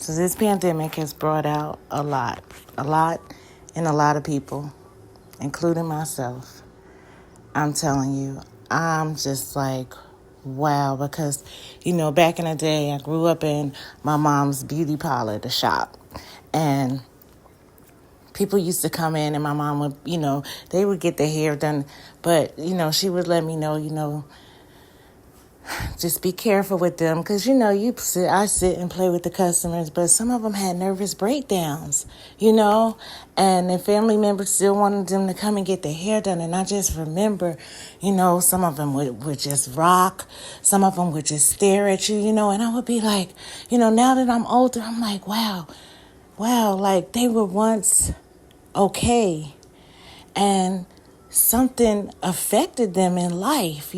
So this pandemic has brought out a lot in a lot of people, including myself. I'm telling you, I'm just like, wow, because, back in the day, I grew up in my mom's beauty parlor, the shop, and people used to come in and my mom would, they would get their hair done, but, she would let me know, just be careful with them because, I sit and play with the customers, but some of them had nervous breakdowns, and their family members still wanted them to come and get their hair done. And I just remember, some of them would just rock. Some of them would just stare at you, and I would be like, now that I'm older, I'm like, wow, like they were once okay. And something affected them in life,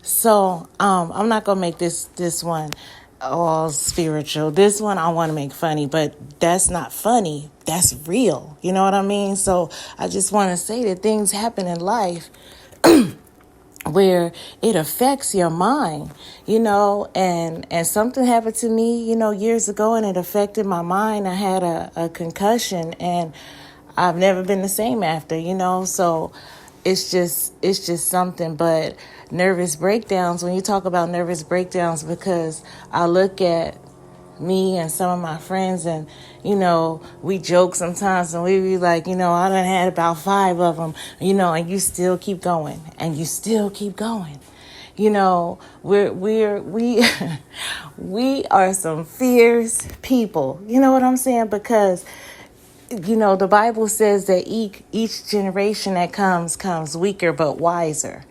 So I'm not gonna make this one all spiritual. This one I want to make funny, but that's not funny. That's real. You know what I mean? So I just want to say that things happen in life where it affects your mind, and something happened to me, years ago, and it affected my mind. I had a concussion, and I've never been the same after, so it's just something. But nervous breakdowns, when you talk about nervous breakdowns, because I look at me and some of my friends, and, we joke sometimes, and we be like, I done had about 5 of them, and you still keep going, and you still keep going. We we are some fierce people. You know what I'm saying? Because the Bible says that each generation that comes weaker but wiser,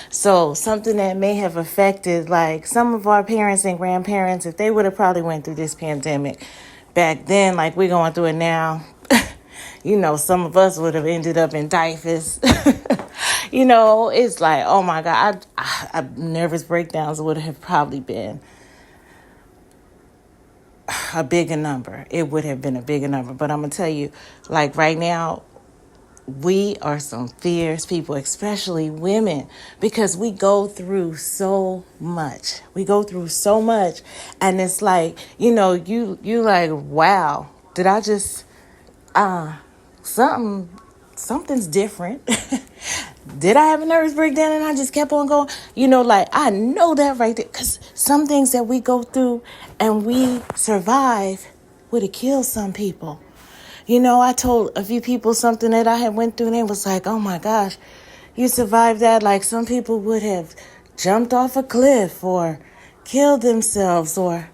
So something that may have affected, like, some of our parents and grandparents, if they would have probably went through this pandemic back then, like we're going through it now, some of us would have ended up in diapers. It's like, oh my God, I nervous breakdowns would have probably been a bigger number. It would have been a bigger number. But I'm going to tell you, like right now, we are some fierce people, especially women, because we go through so much. And it's like, you like, wow, did I just, something's different. Did I have a nervous breakdown and I just kept on going? Like, I know that right there. Because some things that we go through and we survive would have killed some people. I told a few people something that I had went through, and they was like, oh my gosh, you survived that. Like, some people would have jumped off a cliff or killed themselves, or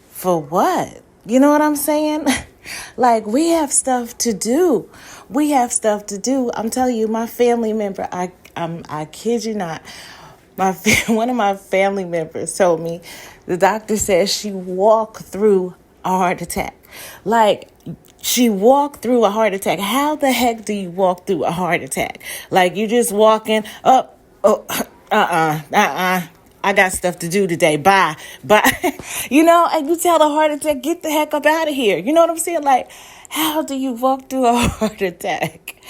for what? You know what I'm saying? Like, we have stuff to do. I'm telling you, my family member, I kid you not, one of my family members told me the doctor says she walked through a heart attack. Like, she walked through a heart attack. How the heck do you walk through a heart attack? Like, you just walking up, I got stuff to do today. Bye. And you tell the heart attack, get the heck up out of here. You know what I'm saying? Like, how do you walk through a heart attack?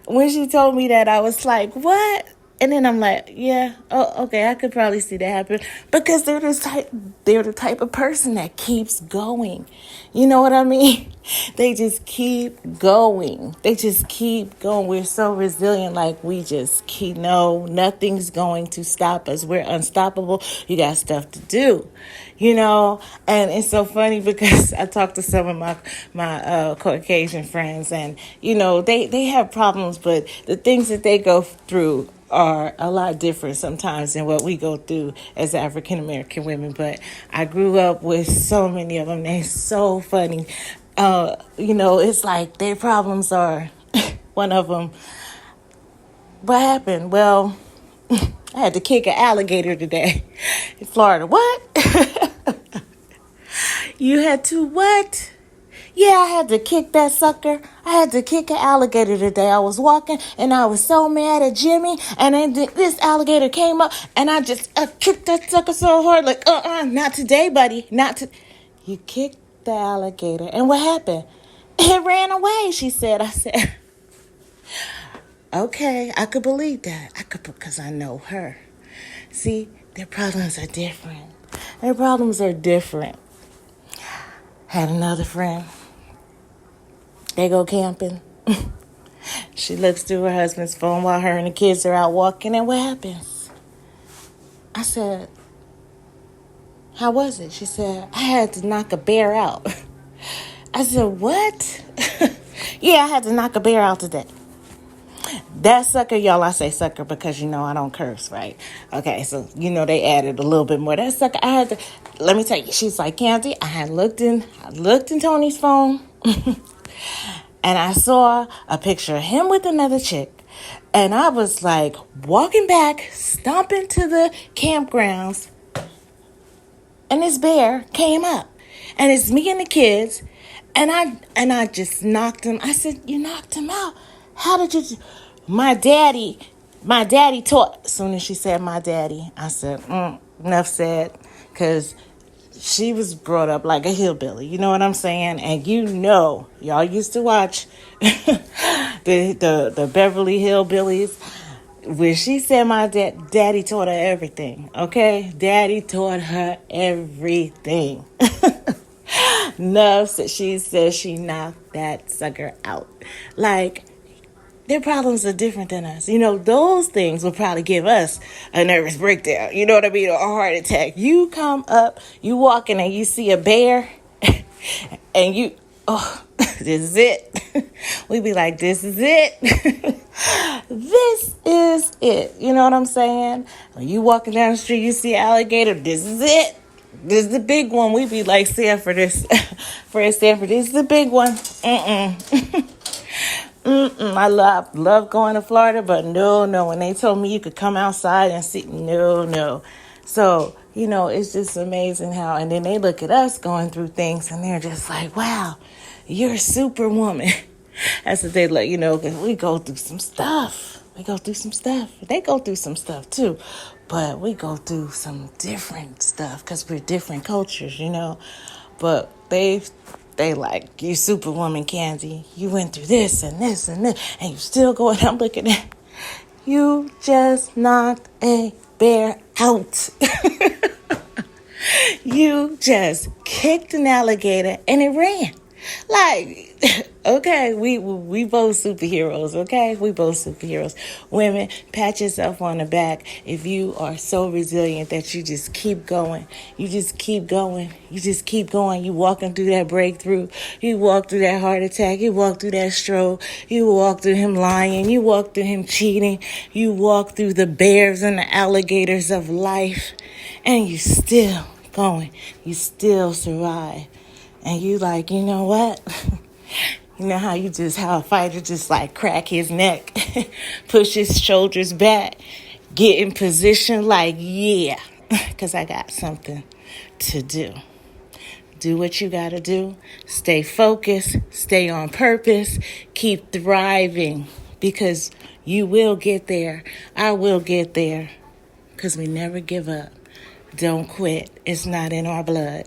When she told me that, I was like, what? And then I'm like, yeah, oh, okay, I could probably see that happen, because they're the type of person that keeps going. You know what I mean? They just keep going. We're so resilient. Like, we just no, nothing's going to stop us. We're unstoppable. You got stuff to do, and it's so funny because I talked to some of my Caucasian friends, and, they have problems, but the things that they go through are a lot different sometimes than what we go through as African American women. But I grew up with so many of them. They're so funny. It's like their problems are one of them. What happened? Well, I had to kick an alligator today in Florida. What? You had to what? Yeah, I had to kick that sucker. I had to kick an alligator today. I was walking, and I was so mad at Jimmy, and then this alligator came up, and I just kicked that sucker so hard, like, not today, buddy. You kicked the alligator, and what happened? It ran away, she said. I said, okay, I could believe that. Because I know her. See, their problems are different. Had another friend. They go camping. She looks through her husband's phone while her and the kids are out walking, and what happens? I said, how was it? She said, I had to knock a bear out. I said, what? Yeah, I had to knock a bear out today. That sucker, y'all, I say sucker because, I don't curse, right? Okay, so, they added a little bit more. That sucker, I had to, let me tell you, she's like, Candy, I looked in Tony's phone, and I saw a picture of him with another chick. And I was like walking back, stomping to the campgrounds, and this bear came up. And it's me and the kids, and I just knocked him. I said, you knocked him out? How did you? My daddy taught. As soon as she said my daddy, I said, enough said, because she was brought up like a hillbilly. You know what I'm saying? And y'all used to watch the Beverly Hillbillies. When she said my daddy taught her everything, okay? Daddy taught her everything. Enough that she said she knocked that sucker out. Like, their problems are different than us. Those things will probably give us a nervous breakdown. You know what I mean? Or a heart attack. You come up, you walking and you see a bear and this is it. We be like, this is it. This is it. You know what I'm saying? When you walking down the street, you see an alligator. This is it. This is the big one. We be like, Sanford, this is the big one. I love going to Florida, but no. When they told me you could come outside and see, no. So, it's just amazing how, and then they look at us going through things and they're just like, wow, you're a superwoman. That's what they let because we go through some stuff. They go through some stuff too, but we go through some different stuff because we're different cultures, but they like, you superwoman, Candy. You went through this and this and this, and you still going. I'm looking at you. Just knocked a bear out. You just kicked an alligator and it ran. Like, okay, we both superheroes, okay? We both superheroes. Women, pat yourself on the back if you are so resilient that you just keep going. You just keep going. You walking through that breakthrough. You walk through that heart attack. You walk through that stroke. You walk through him lying. You walk through him cheating. You walk through the bears and the alligators of life. And you still going. You still survive. And you like, you know what? You know how a fighter just like crack his neck, push his shoulders back, get in position like, yeah, because I got something to do. Do what you got to do. Stay focused. Stay on purpose. Keep thriving because you will get there. I will get there because we never give up. Don't quit. It's not in our blood.